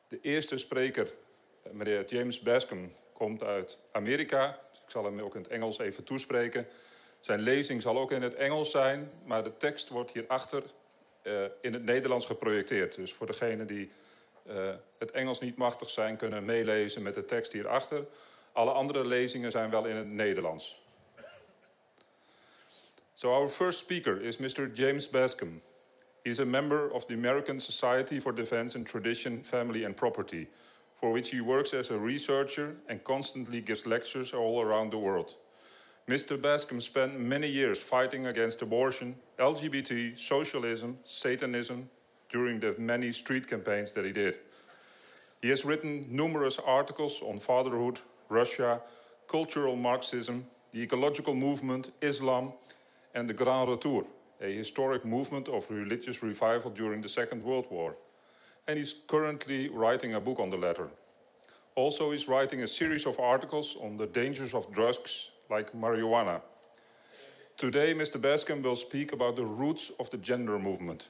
De eerste spreker, meneer James Bascom, komt uit Amerika. Ik zal hem ook in het Engels even toespreken. Zijn lezing zal ook in het Engels zijn, maar de tekst wordt hierachter in het Nederlands geprojecteerd. Dus voor degenen die het Engels niet machtig zijn, kunnen meelezen met de tekst hierachter. Alle andere lezingen zijn wel in het Nederlands. So our first speaker is Mr. James Bascom. He is a member of the American Society for Defense in Tradition, Family and Property, for which he works as a researcher and constantly gives lectures all around the world. Mr. Bascom spent many years fighting against abortion, LGBT, socialism, Satanism, during the many street campaigns that he did. He has written numerous articles on fatherhood, Russia, cultural Marxism, the ecological movement, Islam, and the Grand Retour, a historic movement of religious revival during the Second World War. And he's currently writing a book on the latter. Also, he's writing a series of articles on the dangers of drugs like marijuana. Today, Mr. Bascom will speak about the roots of the gender movement.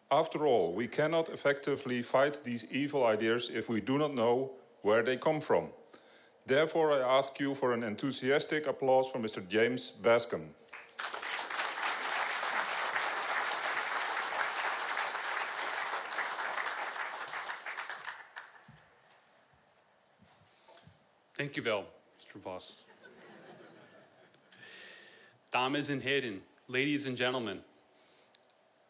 After all, we cannot effectively fight these evil ideas if we do not know where they come from. Therefore, I ask you for an enthusiastic applause for Mr. James Bascom. Dank u wel, Mr. Vos. Dames en heren, ladies and gentlemen,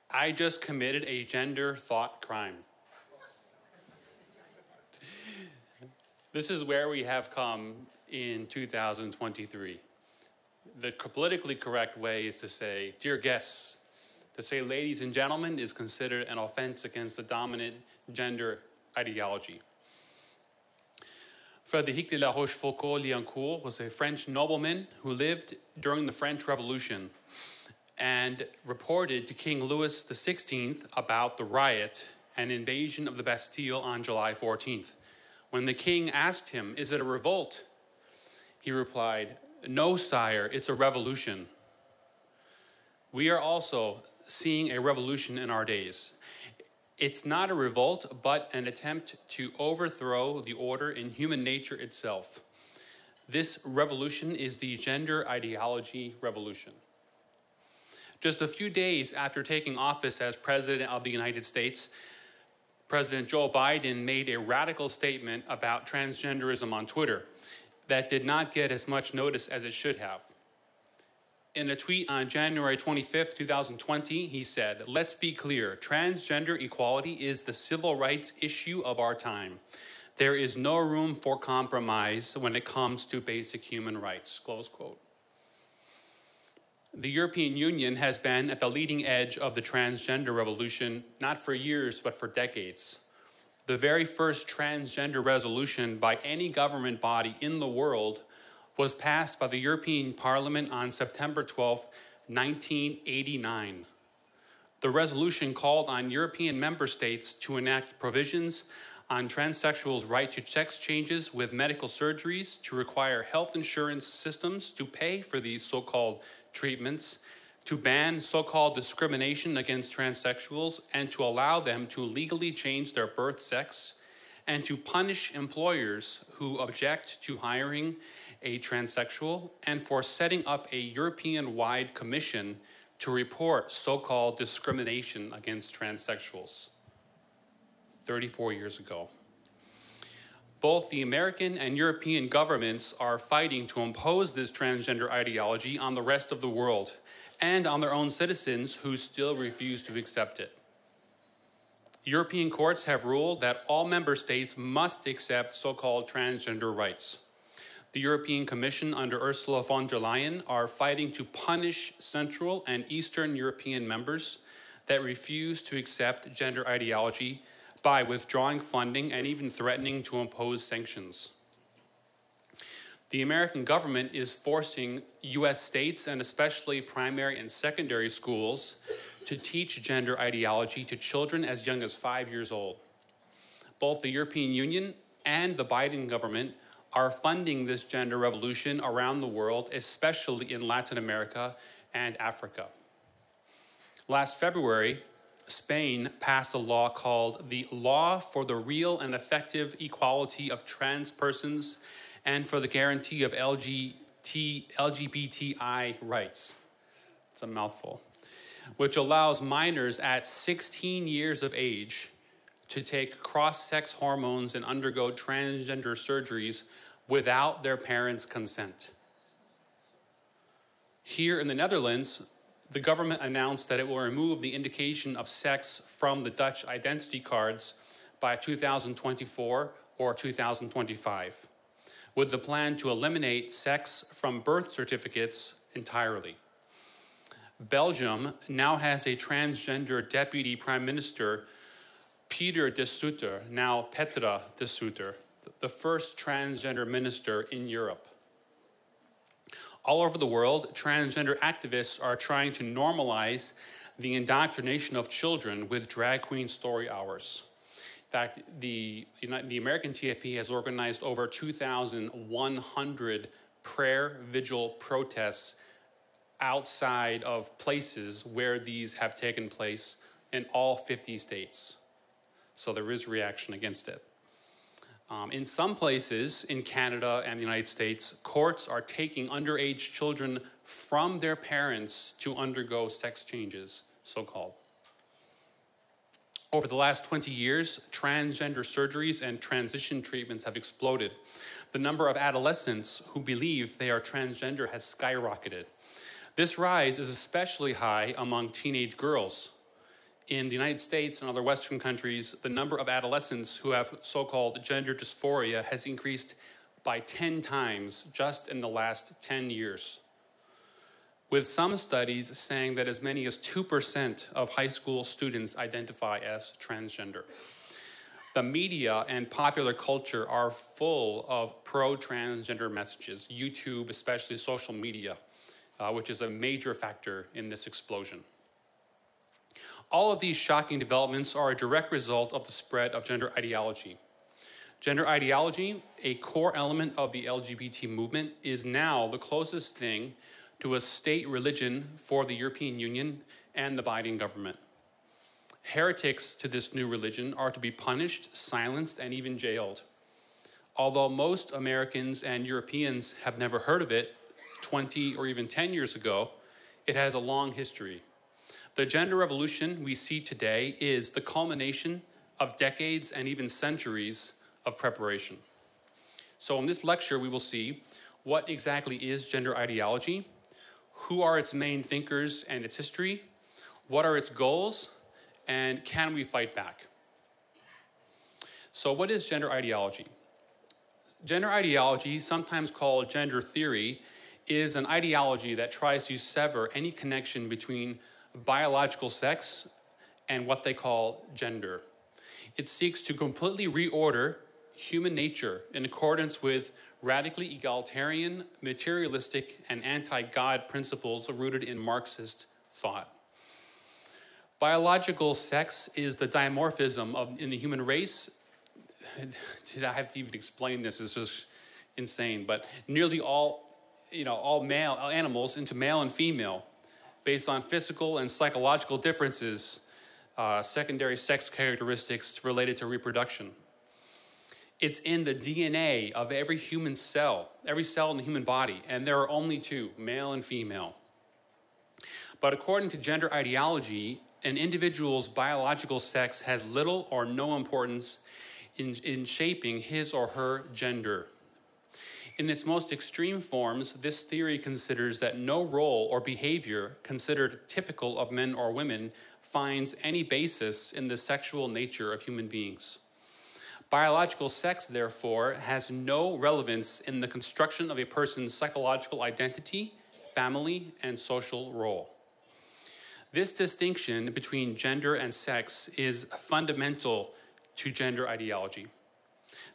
I just committed a gender thought crime. This is where we have come in 2023. The politically correct way is to say, dear guests. To say ladies and gentlemen is considered an offense against the dominant gender ideology. Frédéric de la Rochefoucauld-Liancourt was a French nobleman who lived during the French Revolution and reported to King Louis XVI about the riot and invasion of the Bastille on July 14th. When the king asked him, "Is it a revolt?" he replied, "No, sire, it's a revolution." We are also seeing a revolution in our days. It's not a revolt, but an attempt to overthrow the order in human nature itself. This revolution is the gender ideology revolution. Just a few days after taking office as President of the United States, President Joe Biden made a radical statement about transgenderism on Twitter that did not get as much notice as it should have. In a tweet on January 25th, 2020, he said, "Let's be clear, transgender equality is the civil rights issue of our time. There is no room for compromise when it comes to basic human rights," close quote. The European Union has been at the leading edge of the transgender revolution, not for years, but for decades. The very first transgender resolution by any government body in the world was passed by the European Parliament on September 12, 1989. The resolution called on European member states to enact provisions on transsexuals' right to sex changes with medical surgeries, to require health insurance systems to pay for these so-called treatments, to ban so-called discrimination against transsexuals, and to allow them to legally change their birth sex, and to punish employers who object to hiring a transsexual, and for setting up a European-wide commission to report so-called discrimination against transsexuals 34 years ago. Both the American and European governments are fighting to impose this transgender ideology on the rest of the world and on their own citizens who still refuse to accept it. European courts have ruled that all member states must accept so-called transgender rights. The European Commission under Ursula von der Leyen are fighting to punish Central and Eastern European members that refuse to accept gender ideology by withdrawing funding and even threatening to impose sanctions. The American government is forcing U.S. states and especially primary and secondary schools to teach gender ideology to children as young as 5 years old. Both the European Union and the Biden government are funding this gender revolution around the world, especially in Latin America and Africa. Last February, Spain passed a law called the Law for the Real and Effective Equality of Trans Persons and for the Guarantee of LGBTI Rights. It's a mouthful. Which allows minors at 16 years of age to take cross-sex hormones and undergo transgender surgeries without their parents' consent. Here in the Netherlands, the government announced that it will remove the indication of sex from the Dutch identity cards by 2024 or 2025, with the plan to eliminate sex from birth certificates entirely. Belgium now has a transgender deputy prime minister, Pieter de Sutter, now Petra de Sutter, the first transgender minister in Europe. All over the world, transgender activists are trying to normalize the indoctrination of children with drag queen story hours. In fact, the American TFP has organized over 2,100 prayer vigil protests outside of places where these have taken place in all 50 states. So there is reaction against it. In some places in Canada and the United States, courts are taking underage children from their parents to undergo sex changes, so-called. Over the last 20 years, transgender surgeries and transition treatments have exploded. The number of adolescents who believe they are transgender has skyrocketed. This rise is especially high among teenage girls. In the United States and other Western countries, the number of adolescents who have so-called gender dysphoria has increased by 10 times just in the last 10 years. With some studies saying that as many as 2% of high school students identify as transgender. The media and popular culture are full of pro-transgender messages, YouTube, especially social media, which is a major factor in this explosion. All of these shocking developments are a direct result of the spread of gender ideology. Gender ideology, a core element of the LGBT movement, is now the closest thing to a state religion for the European Union and the Biden government. Heretics to this new religion are to be punished, silenced, and even jailed. Although most Americans and Europeans have never heard of it 20 or even 10 years ago, it has a long history. The gender revolution we see today is the culmination of decades and even centuries of preparation. So in this lecture, we will see what exactly is gender ideology, who are its main thinkers and its history, what are its goals, and can we fight back? So what is gender ideology? Gender ideology, sometimes called gender theory, is an ideology that tries to sever any connection between biological sex and what they call gender. It seeks to completely reorder human nature in accordance with radically egalitarian, materialistic, and anti-God principles rooted in Marxist thought. Biological sex is the dimorphism in the human race. I have to even explain this, it's just insane, but nearly all male animals into male and female, based on physical and psychological differences, secondary sex characteristics related to reproduction. It's in the DNA of every human cell, every cell in the human body, and there are only two, male and female. But according to gender ideology, an individual's biological sex has little or no importance in shaping his or her gender. In its most extreme forms, this theory considers that no role or behavior considered typical of men or women finds any basis in the sexual nature of human beings. Biological sex, therefore, has no relevance in the construction of a person's psychological identity, family, and social role. This distinction between gender and sex is fundamental to gender ideology.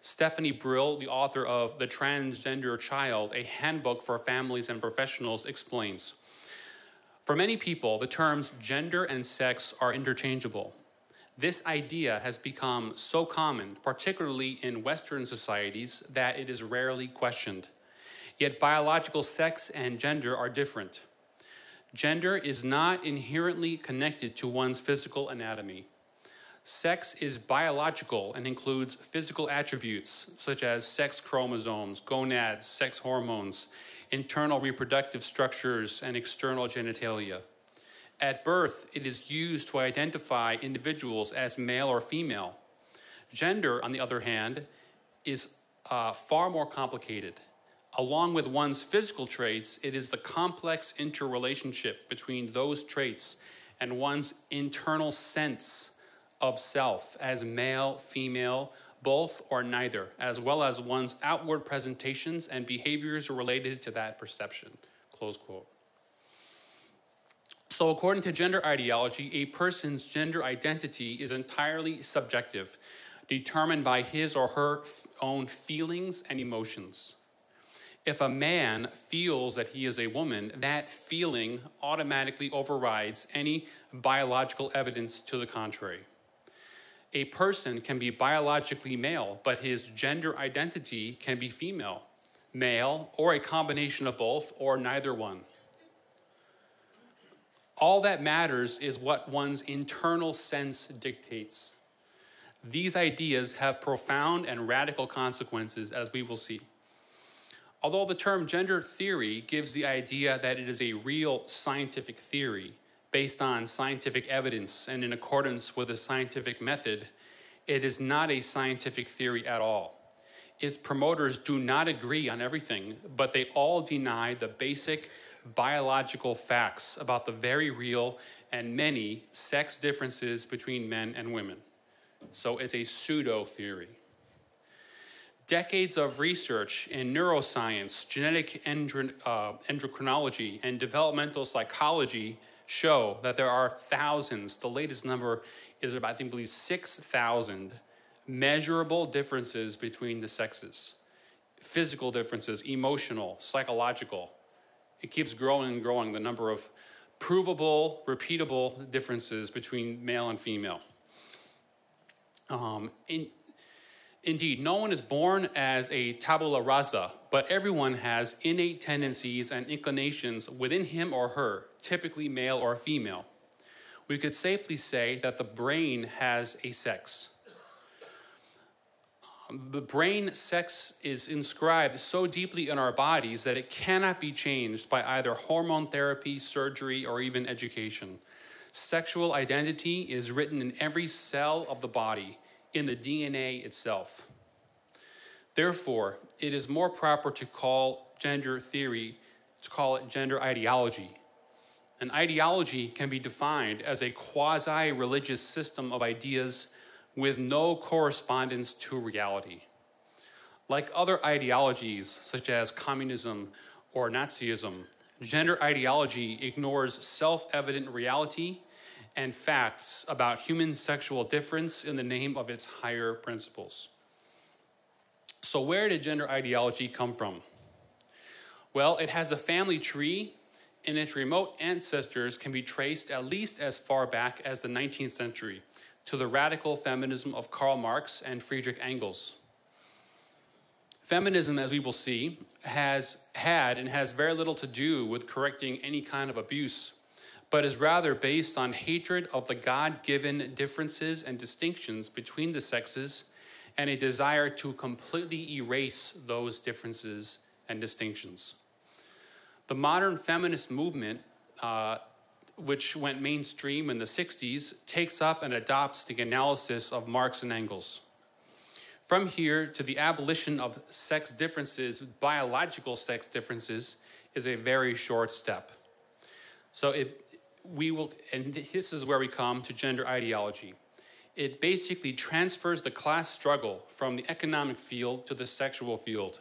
Stephanie Brill, the author of The Transgender Child, a handbook for families and professionals, explains, for many people, the terms gender and sex are interchangeable. This idea has become so common, particularly in Western societies, that it is rarely questioned. Yet biological sex and gender are different. Gender is not inherently connected to one's physical anatomy. Sex is biological and includes physical attributes such as sex chromosomes, gonads, sex hormones, internal reproductive structures, and external genitalia. At birth, it is used to identify individuals as male or female. Gender, on the other hand, is far more complicated. Along with one's physical traits, it is the complex interrelationship between those traits and one's internal sense of self as male, female, both or neither, as well as one's outward presentations and behaviors related to that perception, close quote. So according to gender ideology, a person's gender identity is entirely subjective, determined by his or her own feelings and emotions. If a man feels that he is a woman, that feeling automatically overrides any biological evidence to the contrary. A person can be biologically male, but his gender identity can be female, male, or a combination of both, or neither one. All that matters is what one's internal sense dictates. These ideas have profound and radical consequences, as we will see. Although the term gender theory gives the idea that it is a real scientific theory, based on scientific evidence and in accordance with a scientific method, it is not a scientific theory at all. Its promoters do not agree on everything, but they all deny the basic biological facts about the very real and many sex differences between men and women. So it's a pseudo-theory. Decades of research in neuroscience, genetic endocrinology, and developmental psychology show that there are thousands, the latest number is about, I believe, 6,000 measurable differences between the sexes. Physical differences, emotional, psychological. It keeps growing and growing, the number of provable, repeatable differences between male and female. Indeed, no one is born as a tabula rasa, but everyone has innate tendencies and inclinations within him or her, typically male or female. We could safely say that the brain has a sex. The brain sex is inscribed so deeply in our bodies that it cannot be changed by either hormone therapy, surgery, or even education. Sexual identity is written in every cell of the body, in the DNA itself. Therefore, it is more proper to call gender theory, to call it gender ideology. An ideology can be defined as a quasi-religious system of ideas with no correspondence to reality. Like other ideologies, such as communism or Nazism, gender ideology ignores self-evident reality and facts about human sexual difference in the name of its higher principles. So where did gender ideology come from? Well, it has a family tree, and its remote ancestors can be traced at least as far back as the 19th century to the radical feminism of Karl Marx and Friedrich Engels. Feminism, as we will see, has had and has very little to do with correcting any kind of abuse, but is rather based on hatred of the God-given differences and distinctions between the sexes and a desire to completely erase those differences and distinctions. The modern feminist movement, which went mainstream in the 60s, takes up and adopts the analysis of Marx and Engels. From here to the abolition of sex differences, biological sex differences, is a very short step. So and this is where we come to gender ideology. It basically transfers the class struggle from the economic field to the sexual field.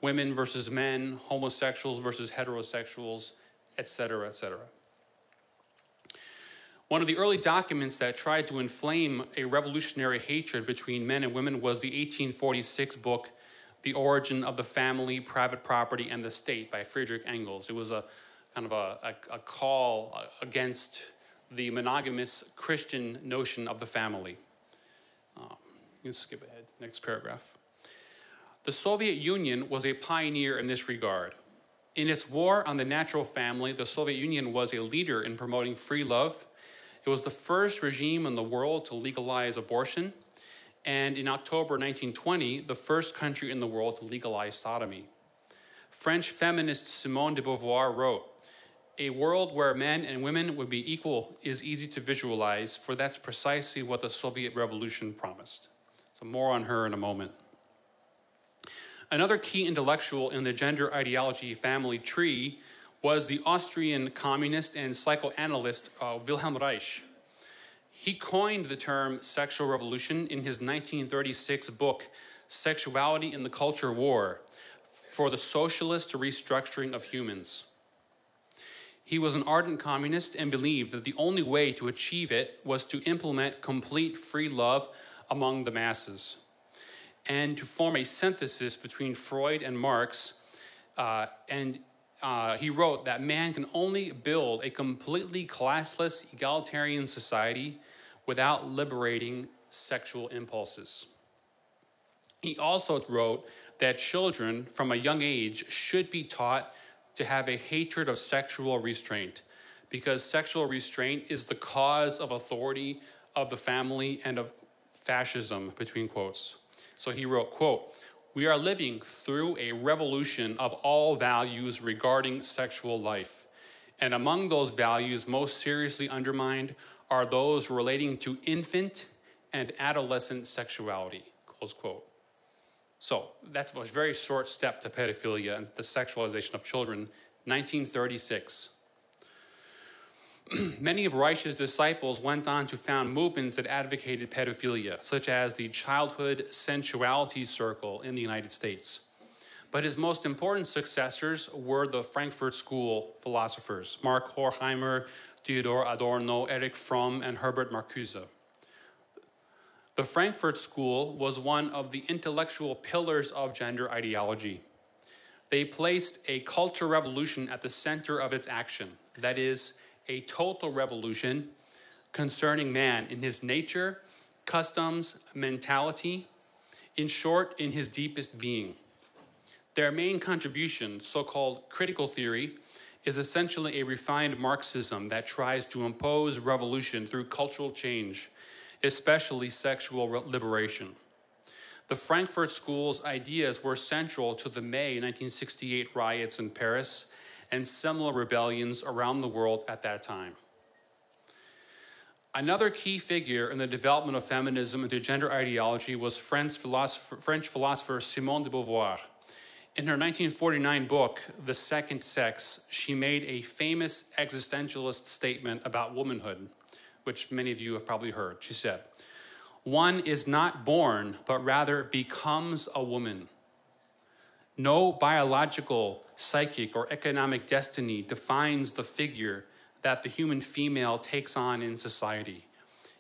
Women versus men, homosexuals versus heterosexuals, etc., etc. One of the early documents that tried to inflame a revolutionary hatred between men and women was the 1846 book, The Origin of the Family, Private Property, and the State by Friedrich Engels. It was a kind of a call against the monogamous Christian notion of the family. You can skip ahead, next paragraph. The Soviet Union was a pioneer in this regard. In its war on the natural family, the Soviet Union was a leader in promoting free love. It was the first regime in the world to legalize abortion, and in October 1920, the first country in the world to legalize sodomy. French feminist Simone de Beauvoir wrote, "A world where men and women would be equal is easy to visualize, for that's precisely what the Soviet Revolution promised." So more on her in a moment. Another key intellectual in the gender ideology family tree was the Austrian communist and psychoanalyst Wilhelm Reich. He coined the term sexual revolution in his 1936 book, Sexuality in the Culture War, for the socialist restructuring of humans. He was an ardent communist and believed that the only way to achieve it was to implement complete free love among the masses. And to form a synthesis between Freud and Marx, he wrote that man can only build a completely classless, egalitarian society without liberating sexual impulses. He also wrote that children from a young age should be taught to have a hatred of sexual restraint, because sexual restraint is the cause of authority of the family and of fascism, between quotes. So he wrote, quote, "We are living through a revolution of all values regarding sexual life. And among those values most seriously undermined are those relating to infant and adolescent sexuality," close quote. So that's a very short step to pedophilia and the sexualization of children, 1936. Many of Reich's disciples went on to found movements that advocated pedophilia, such as the Childhood Sensuality Circle in the United States. But his most important successors were the Frankfurt School philosophers, Mark Horkheimer, Theodor Adorno, Erich Fromm, and Herbert Marcuse. The Frankfurt School was one of the intellectual pillars of gender ideology. They placed a culture revolution at the center of its action, that is, a total revolution concerning man in his nature, customs, mentality, in short, in his deepest being. Their main contribution, so-called critical theory, is essentially a refined Marxism that tries to impose revolution through cultural change, especially sexual liberation. The Frankfurt School's ideas were central to the May 1968 riots in Paris and similar rebellions around the world at that time. Another key figure in the development of feminism into gender ideology was French philosopher Simone de Beauvoir. In her 1949 book, The Second Sex, she made a famous existentialist statement about womanhood, which many of you have probably heard. She said, "One is not born, but rather becomes a woman. No biological, psychic, or economic destiny defines the figure that the human female takes on in society.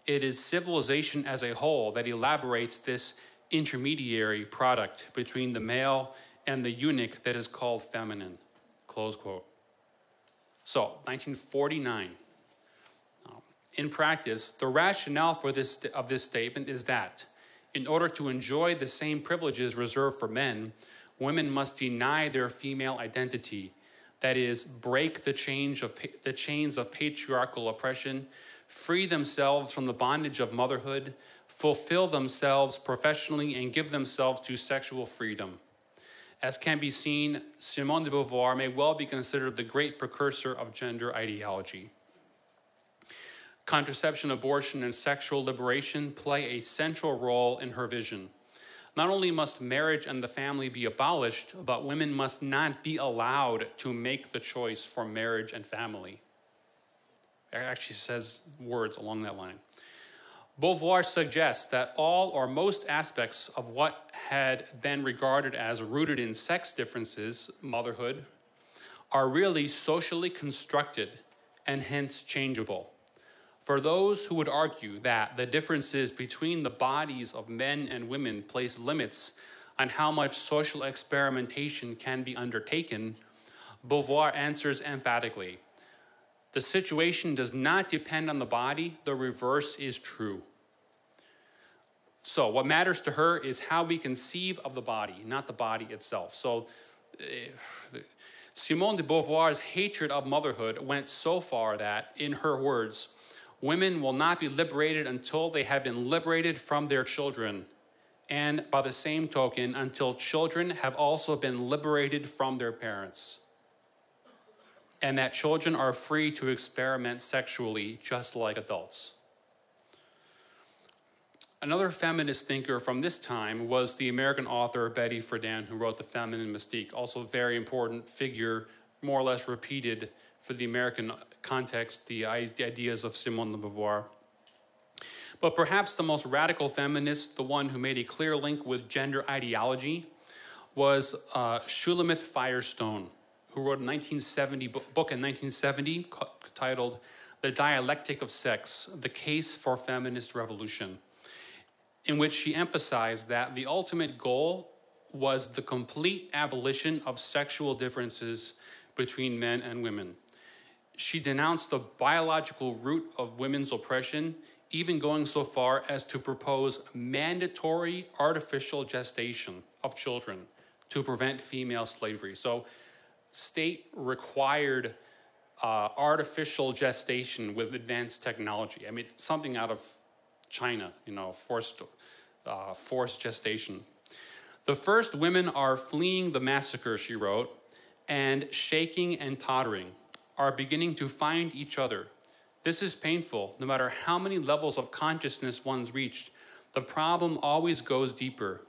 It is civilization as a whole that elaborates this intermediary product between the male and the eunuch that is called feminine," close quote. So, 1949. In practice, the rationale for this statement is that in order to enjoy the same privileges reserved for men, women must deny their female identity, that is, break the chains of patriarchal oppression, free themselves from the bondage of motherhood, fulfill themselves professionally, and give themselves to sexual freedom. As can be seen, Simone de Beauvoir may well be considered the great precursor of gender ideology. Contraception, abortion, and sexual liberation play a central role in her vision. Not only must marriage and the family be abolished, but women must not be allowed to make the choice for marriage and family. It actually says words along that line. Beauvoir suggests that all or most aspects of what had been regarded as rooted in sex differences, motherhood, are really socially constructed and hence changeable. For those who would argue that the differences between the bodies of men and women place limits on how much social experimentation can be undertaken, Beauvoir answers emphatically, "The situation does not depend on the body, the reverse is true." So what matters to her is how we conceive of the body, not the body itself. So Simone de Beauvoir's hatred of motherhood went so far that, in her words, women will not be liberated until they have been liberated from their children, and by the same token, until children have also been liberated from their parents, and that children are free to experiment sexually just like adults. Another feminist thinker from this time was the American author Betty Friedan, who wrote The Feminine Mystique, also a very important figure, more or less repeated for the American context, the ideas of Simone de Beauvoir. But perhaps the most radical feminist, the one who made a clear link with gender ideology, was Shulamith Firestone, who wrote a book in 1970 titled The Dialectic of Sex, The Case for Feminist Revolution, in which she emphasized that the ultimate goal was the complete abolition of sexual differences between men and women. She denounced the biological root of women's oppression, even going so far as to propose mandatory artificial gestation of children to prevent female slavery. So state required artificial gestation with advanced technology. I mean, it's something out of China, forced gestation. The first women are fleeing the massacre, she wrote, and shaking and tottering, are beginning to find each other. This is painful. No matter how many levels of consciousness one's reached, the problem always goes deeper.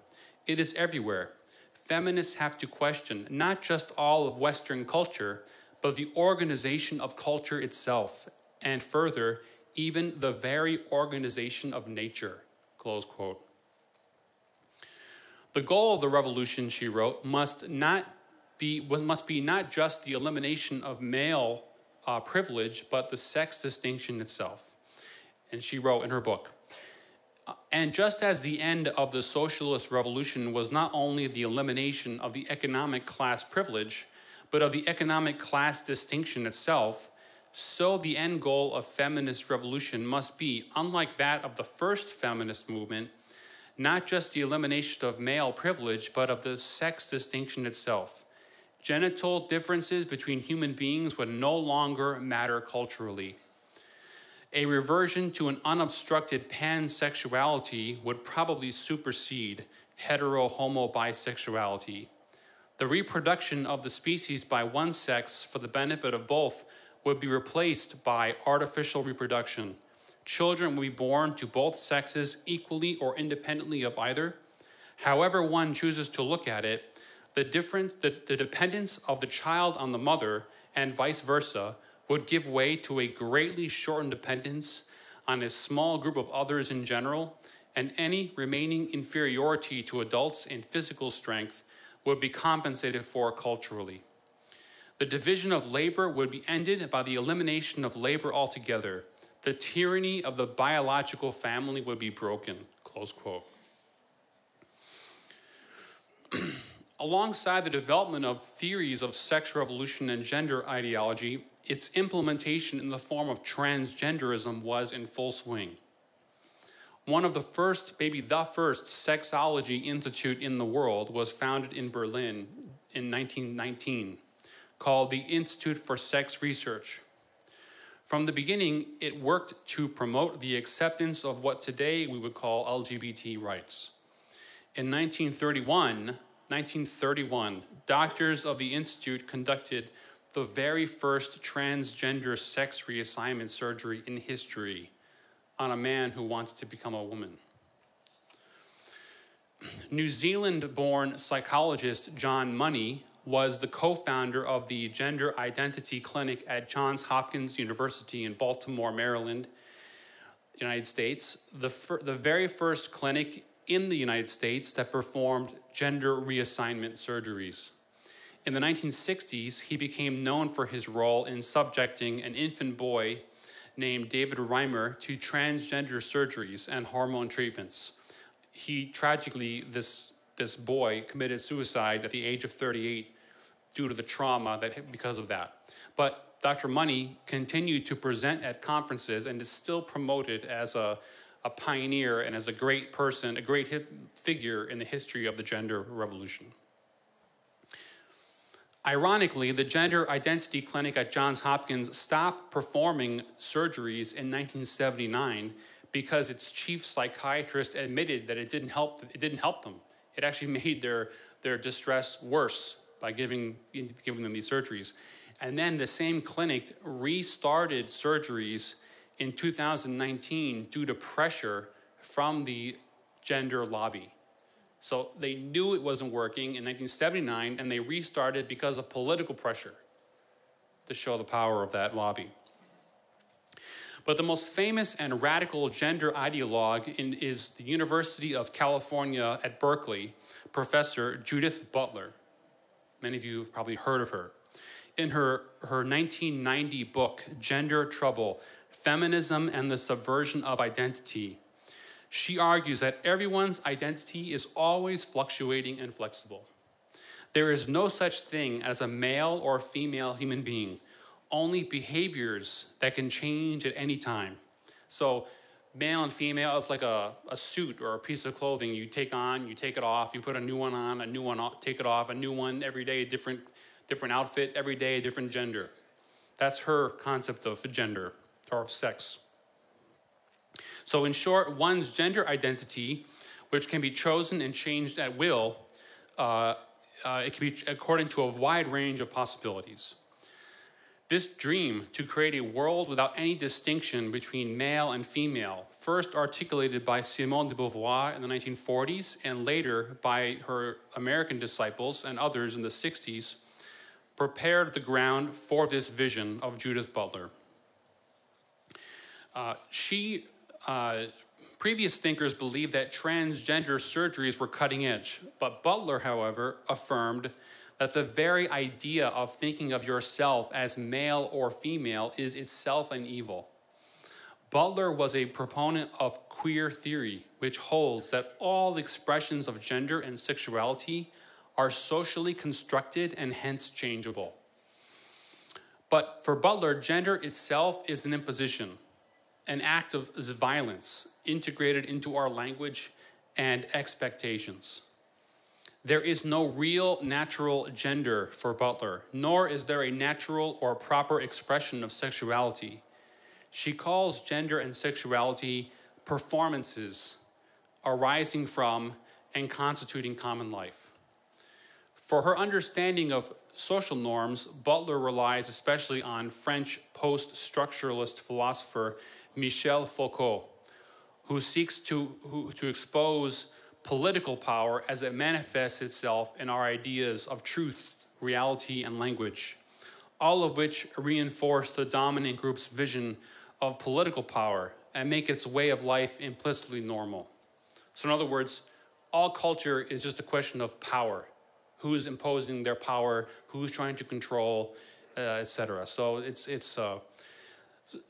It is everywhere. Feminists have to question not just all of Western culture, but the organization of culture itself, and further, even the very organization of nature, close quote. The goal of the revolution, she wrote, must be not just the elimination of male privilege, but the sex distinction itself. And she wrote in her book, and just as the end of the socialist revolution was not only the elimination of the economic class privilege, but of the economic class distinction itself, so the end goal of feminist revolution must be, unlike that of the first feminist movement, not just the elimination of male privilege, but of the sex distinction itself. Genital differences between human beings would no longer matter culturally. A reversion to an unobstructed pansexuality would probably supersede hetero-homo-bisexuality. The reproduction of the species by one sex for the benefit of both would be replaced by artificial reproduction. Children will be born to both sexes equally or independently of either. However one chooses to look at it, the dependence of the child on the mother and vice versa would give way to a greatly shortened dependence on a small group of others in general, and any remaining inferiority to adults in physical strength would be compensated for culturally. The division of labor would be ended by the elimination of labor altogether. The tyranny of the biological family would be broken, close quote. Alongside the development of theories of sex revolution and gender ideology, its implementation in the form of transgenderism was in full swing. One of the first, maybe the first, sexology institute in the world was founded in Berlin in 1919, called the Institute for Sex Research. From the beginning, it worked to promote the acceptance of what today we would call LGBT rights. In 1931, doctors of the Institute conducted the very first transgender sex reassignment surgery in history on a man who wanted to become a woman. New Zealand-born psychologist John Money was the co-founder of the Gender Identity Clinic at Johns Hopkins University in Baltimore, Maryland, United States, the very first clinic in the United States that performed gender reassignment surgeries. In the 1960s, he became known for his role in subjecting an infant boy named David Reimer to transgender surgeries and hormone treatments. He tragically, this boy committed suicide at the age of 38 due to the trauma because of that. But Dr. Money continued to present at conferences and is still promoted as a pioneer and as a great person, a great figure in the history of the gender revolution. Ironically, the Gender Identity Clinic at Johns Hopkins stopped performing surgeries in 1979 because its chief psychiatrist admitted that it didn't help them. It actually made their distress worse by giving them these surgeries. And then the same clinic restarted surgeries in 2019 due to pressure from the gender lobby. So they knew it wasn't working in 1979, and they restarted because of political pressure to show the power of that lobby. But the most famous and radical gender ideologue is the University of California at Berkeley, Professor Judith Butler. Many of you have probably heard of her. In her 1990 book, Gender Trouble, Feminism and the Subversion of Identity, she argues that everyone's identity is always fluctuating and flexible. There is no such thing as a male or female human being, only behaviors that can change at any time. So male and female is like a suit or a piece of clothing you take on, you take it off, you put a new one on, a new one off, take it off, a new one every day, a different outfit every day, a different gender. That's her concept of gender or of sex. So in short, one's gender identity, which can be chosen and changed at will, it can be according to a wide range of possibilities. This dream to create a world without any distinction between male and female, first articulated by Simone de Beauvoir in the 1940s and later by her American disciples and others in the 60s, prepared the ground for this vision of Judith Butler. Previous thinkers believed that transgender surgeries were cutting edge, but Butler, however, affirmed that the very idea of thinking of yourself as male or female is itself an evil. Butler was a proponent of queer theory, which holds that all expressions of gender and sexuality are socially constructed and hence changeable. But for Butler, gender itself is an imposition, an act of violence integrated into our language and expectations. There is no real natural gender for Butler, nor is there a natural or proper expression of sexuality. She calls gender and sexuality performances arising from and constituting common life. For her understanding of social norms, Butler relies especially on French post-structuralist philosopher Michel Foucault, who seeks to expose political power as it manifests itself in our ideas of truth, reality, and language, all of which reinforce the dominant group's vision of political power and make its way of life implicitly normal. So in other words, all culture is just a question of power. Who's imposing their power, who's trying to control, etc. So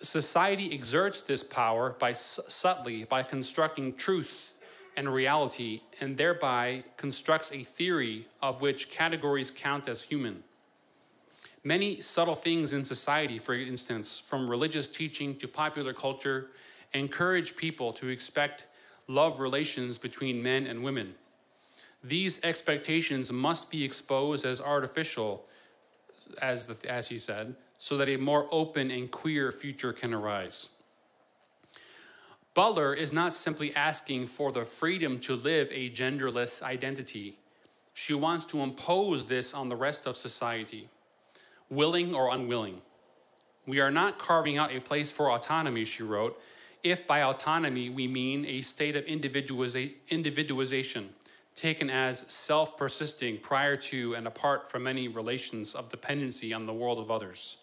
society exerts this power subtly by constructing truth and reality, and thereby constructs a theory of which categories count as human. Many subtle things in society, for instance, from religious teaching to popular culture, encourage people to expect love relations between men and women. These expectations must be exposed as artificial, as he said, so that a more open and queer future can arise. Butler is not simply asking for the freedom to live a genderless identity. She wants to impose this on the rest of society, willing or unwilling. We are not carving out a place for autonomy, she wrote, if by autonomy we mean a state of individualization, taken as self-persisting prior to and apart from any relations of dependency on the world of others.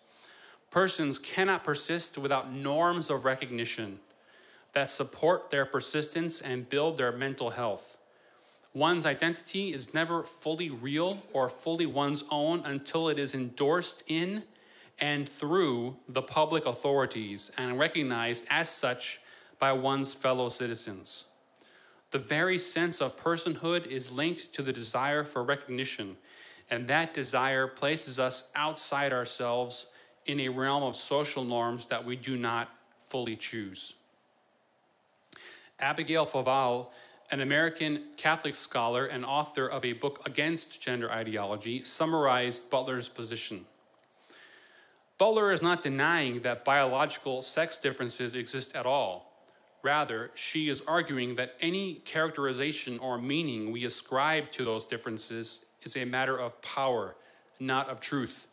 Persons cannot persist without norms of recognition that support their persistence and build their mental health. One's identity is never fully real or fully one's own until it is endorsed in and through the public authorities and recognized as such by one's fellow citizens. The very sense of personhood is linked to the desire for recognition, and that desire places us outside ourselves in a realm of social norms that we do not fully choose. Abigail Faval an American Catholic scholar and author of a book against gender ideology, summarized Butler's position. Butler is not denying that biological sex differences exist at all. Rather, she is arguing that any characterization or meaning we ascribe to those differences is a matter of power, not of truth.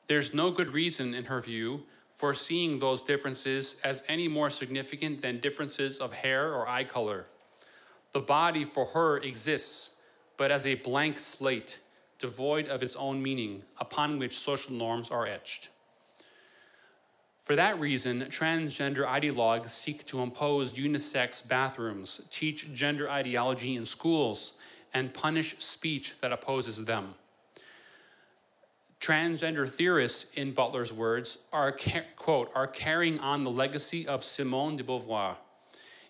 There's no good reason, in her view, for seeing those differences as any more significant than differences of hair or eye color. The body for her exists, but as a blank slate, devoid of its own meaning, upon which social norms are etched. For that reason, transgender ideologues seek to impose unisex bathrooms, teach gender ideology in schools, and punish speech that opposes them. Transgender theorists, in Butler's words, are, quote, are carrying on the legacy of Simone de Beauvoir.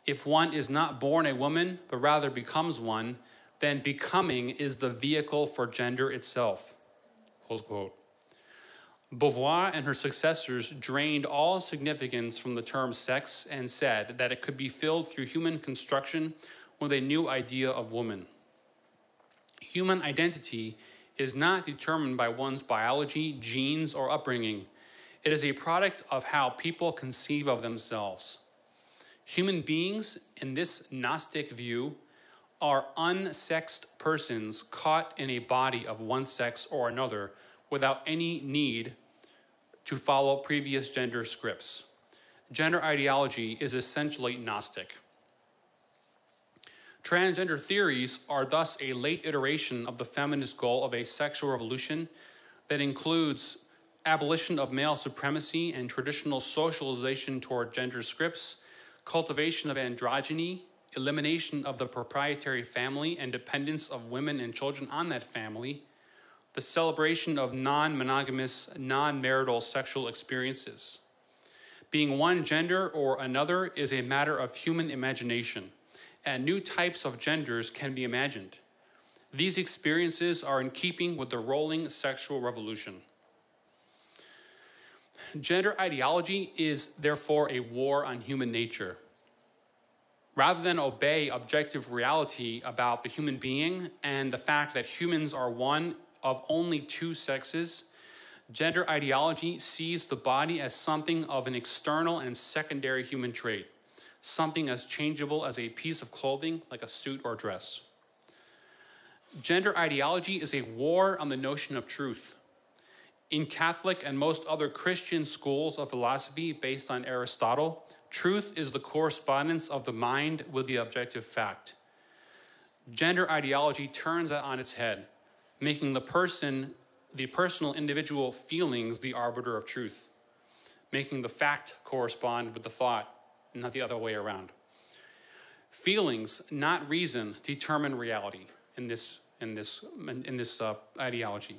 If one is not born a woman, but rather becomes one, then becoming is the vehicle for gender itself, close quote. Beauvoir and her successors drained all significance from the term sex and said that it could be filled through human construction with a new idea of woman. Human identity is not determined by one's biology, genes, or upbringing. It is a product of how people conceive of themselves. Human beings, in this Gnostic view, are unsexed persons caught in a body of one sex or another without any need to follow previous gender scripts. Gender ideology is essentially Gnostic. Transgender theories are thus a late iteration of the feminist goal of a sexual revolution that includes abolition of male supremacy and traditional socialization toward gender scripts, cultivation of androgyny, elimination of the proprietary family and dependence of women and children on that family, the celebration of non-monogamous, non-marital sexual experiences. Being one gender or another is a matter of human imagination, and new types of genders can be imagined. These experiences are in keeping with the rolling sexual revolution. Gender ideology is therefore a war on human nature. Rather than obey objective reality about the human being and the fact that humans are one of only two sexes, gender ideology sees the body as something of an external and secondary human trait, something as changeable as a piece of clothing like a suit or dress. Gender ideology is a war on the notion of truth. In Catholic and most other Christian schools of philosophy based on Aristotle, truth is the correspondence of the mind with the objective fact. Gender ideology turns that on its head, making the personal individual feelings the arbiter of truth, making the fact correspond with the thought, and not the other way around. Feelings, not reason, determine reality in this ideology.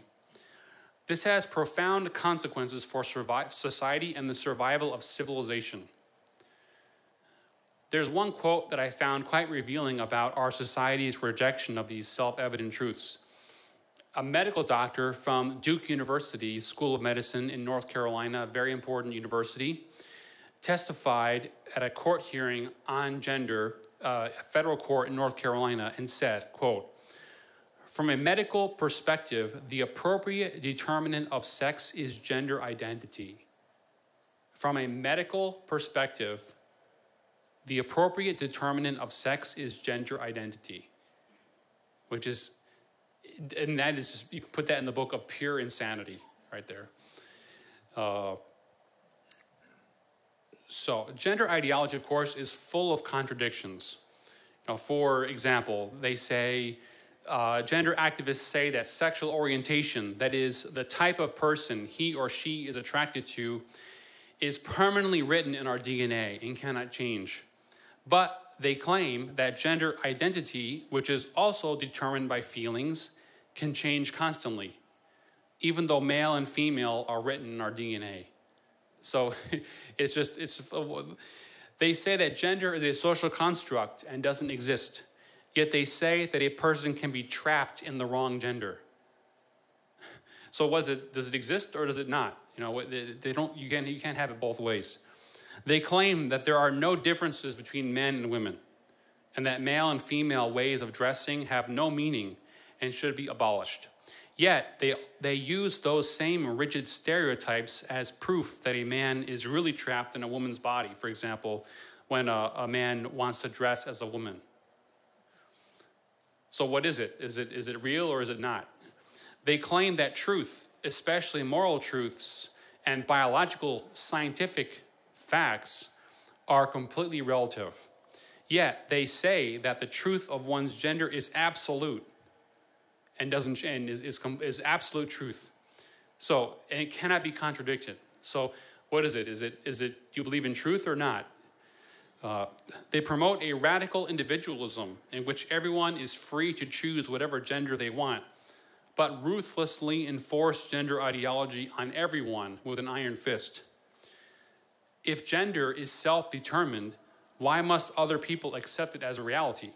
This has profound consequences for society and the survival of civilization. There's one quote that I found quite revealing about our society's rejection of these self-evident truths. A medical doctor from Duke University School of Medicine in North Carolina, a very important university, testified at a court hearing on gender, a federal court in North Carolina, and said, quote, "From a medical perspective, the appropriate determinant of sex is gender identity." From a medical perspective, the appropriate determinant of sex is gender identity, which is, and that is just, you can put that in the book of pure insanity right there. So gender ideology, of course, is full of contradictions. For example, they say, gender activists say that sexual orientation, that is, the type of person he or she is attracted to, is permanently written in our DNA and cannot change. But they claim that gender identity, which is also determined by feelings, can change constantly, even though male and female are written in our DNA. So they say that gender is a social construct and doesn't exist, yet they say that a person can be trapped in the wrong gender. So does it exist or does it not? You can't have it both ways. They claim that there are no differences between men and women. and that male and female ways of dressing have no meaning and should be abolished. Yet, they use those same rigid stereotypes as proof that a man is really trapped in a woman's body. For example, when a man wants to dress as a woman. So what is it? Is it real or is it not? They claim that truth, especially moral truths and biological scientific facts, are completely relative. Yet they say that the truth of one's gender is absolute and is absolute truth. So, and it cannot be contradicted. So what is it? Is it do you believe in truth or not? They promote a radical individualism in which everyone is free to choose whatever gender they want, but ruthlessly enforce gender ideology on everyone with an iron fist. If gender is self-determined, why must other people accept it as a reality?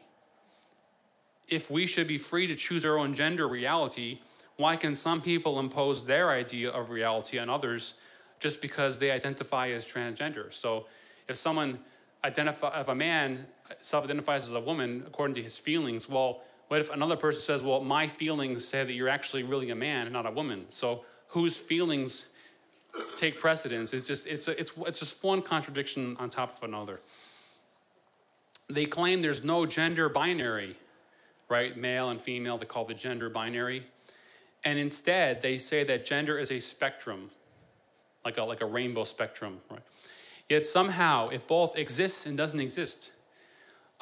If we should be free to choose our own gender reality, why can some people impose their idea of reality on others just because they identify as transgender? So if a man self-identifies as a woman according to his feelings, well, what if another person says, well, my feelings say that you're actually really a man and not a woman? So whose feelings take precedence? It's just one contradiction on top of another. They claim there's no gender binary, right? Male and female, they call the gender binary. And instead, they say that gender is a spectrum, like a rainbow spectrum, right? Yet somehow it both exists and doesn't exist.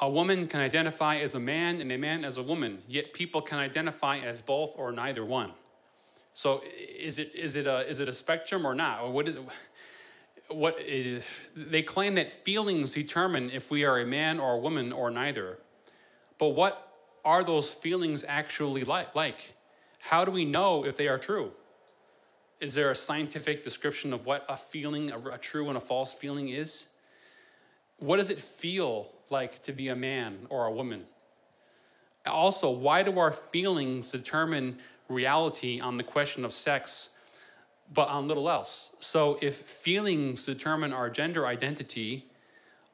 A woman can identify as a man and a man as a woman, yet people can identify as both or neither one. So is it a spectrum or not? Or what is it? They claim that feelings determine if we are a man or a woman or neither. But what are those feelings actually like? How do we know if they are true? Is there a scientific description of what a feeling, a true and a false feeling is? What does it feel like to be a man or a woman? Also, why do our feelings determine reality on the question of sex, but on little else? So if feelings determine our gender identity,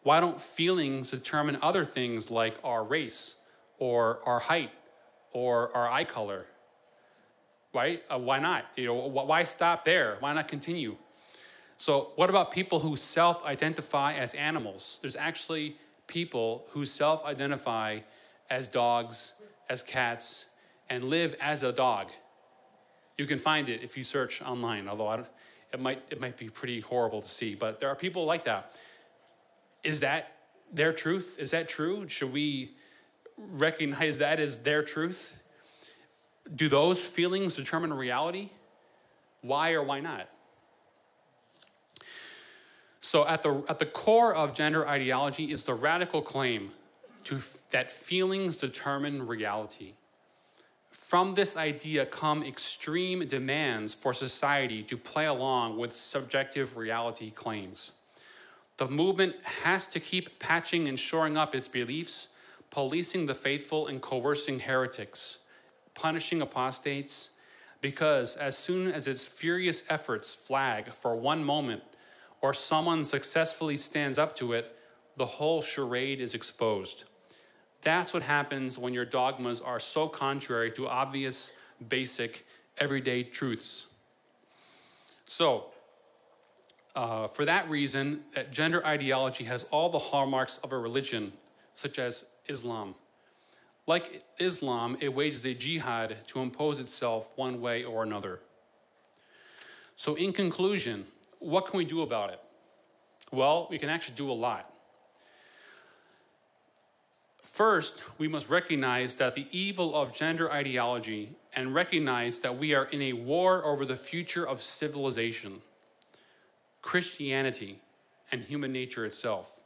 why don't feelings determine other things like our race or our height or our eye color? Right? Why not? Why stop there? Why not continue? So what about people who self-identify as animals? There's actually people who self-identify as dogs, as cats, and live as a dog. You can find it if you search online, although it might be pretty horrible to see, but there are people like that. Is that their truth? Is that true? Should we recognize that as their truth? Do those feelings determine reality? Why or why not? So at the core of gender ideology is the radical claim that feelings determine reality. From this idea come extreme demands for society to play along with subjective reality claims. The movement has to keep patching and shoring up its beliefs, policing the faithful and coercing heretics, punishing apostates, because as soon as its furious efforts flag for one moment or someone successfully stands up to it, the whole charade is exposed. That's what happens when your dogmas are so contrary to obvious, basic, everyday truths. So, for that reason, that gender ideology has all the hallmarks of a religion, such as Islam. Like Islam, it wages a jihad to impose itself one way or another. So in conclusion, what can we do about it? Well, we can actually do a lot. First, we must recognize that the evil of gender ideology and recognize that we are in a war over the future of civilization, Christianity, and human nature itself.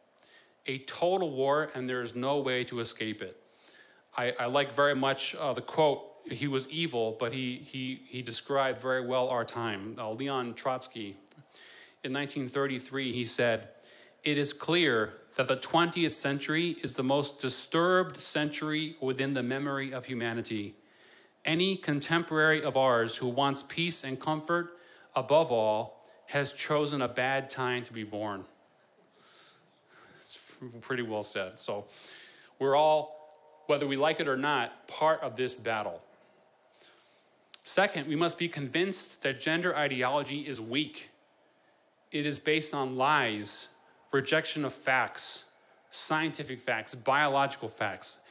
A total war, and there is no way to escape it. I like very much the quote, he was evil, but he described very well our time. Leon Trotsky, in 1933, he said, "It is clear that the 20th century is the most disturbed century within the memory of humanity. Any contemporary of ours who wants peace and comfort, above all, has chosen a bad time to be born." It's pretty well said. So We're all, whether we like it or not, part of this battle. Second, we must be convinced that gender ideology is weak. It is based on lies, rejection of facts, scientific facts, biological facts.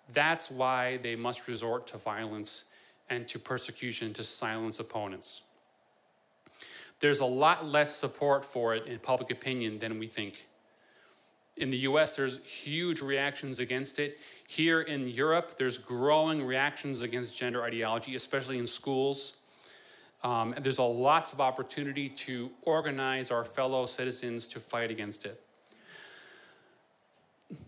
That's why they must resort to violence and to persecution to silence opponents. There's a lot less support for it in public opinion than we think. In the US, there's huge reactions against it. Here in Europe, there's growing reactions against gender ideology, especially in schools. And there's lots of opportunity to organize our fellow citizens to fight against it.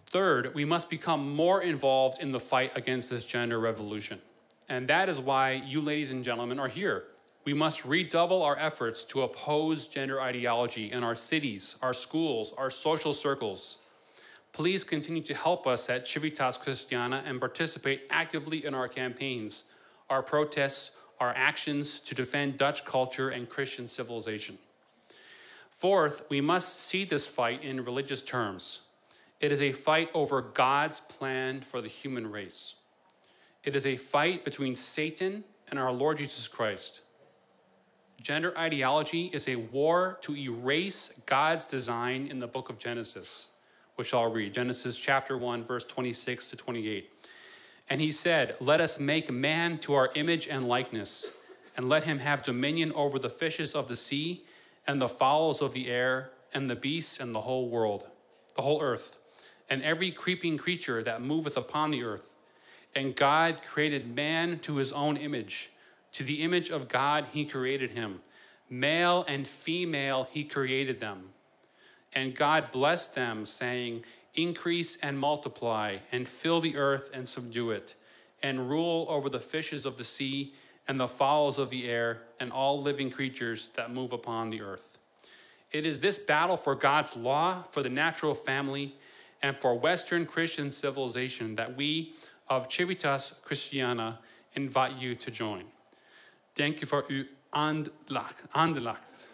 Third, we must become more involved in the fight against this gender revolution. And that is why you, ladies and gentlemen, are here. We must redouble our efforts to oppose gender ideology in our cities, our schools, our social circles. Please continue to help us at Civitas Christiana and participate actively in our campaigns, our protests, our actions to defend Dutch culture and Christian civilization. Fourth, we must see this fight in religious terms. It is a fight over God's plan for the human race. It is a fight between Satan and our Lord Jesus Christ. Gender ideology is a war to erase God's design in the book of Genesis, which I'll read. Genesis chapter 1, verse 26 to 28. And he said, "Let us make man to our image and likeness, and let him have dominion over the fishes of the sea, and the fowls of the air, and the beasts, and the whole world, the whole earth, and every creeping creature that moveth upon the earth. And God created man to his own image. To the image of God he created him. Male and female he created them. And God blessed them, saying, Increase and multiply, and fill the earth and subdue it, and rule over the fishes of the sea, and the fowls of the air, and all living creatures that move upon the earth." It is this battle for God's law, for the natural family, and for Western Christian civilization that we of Civitas Christiana invite you to join. Dank u voor uw aandacht.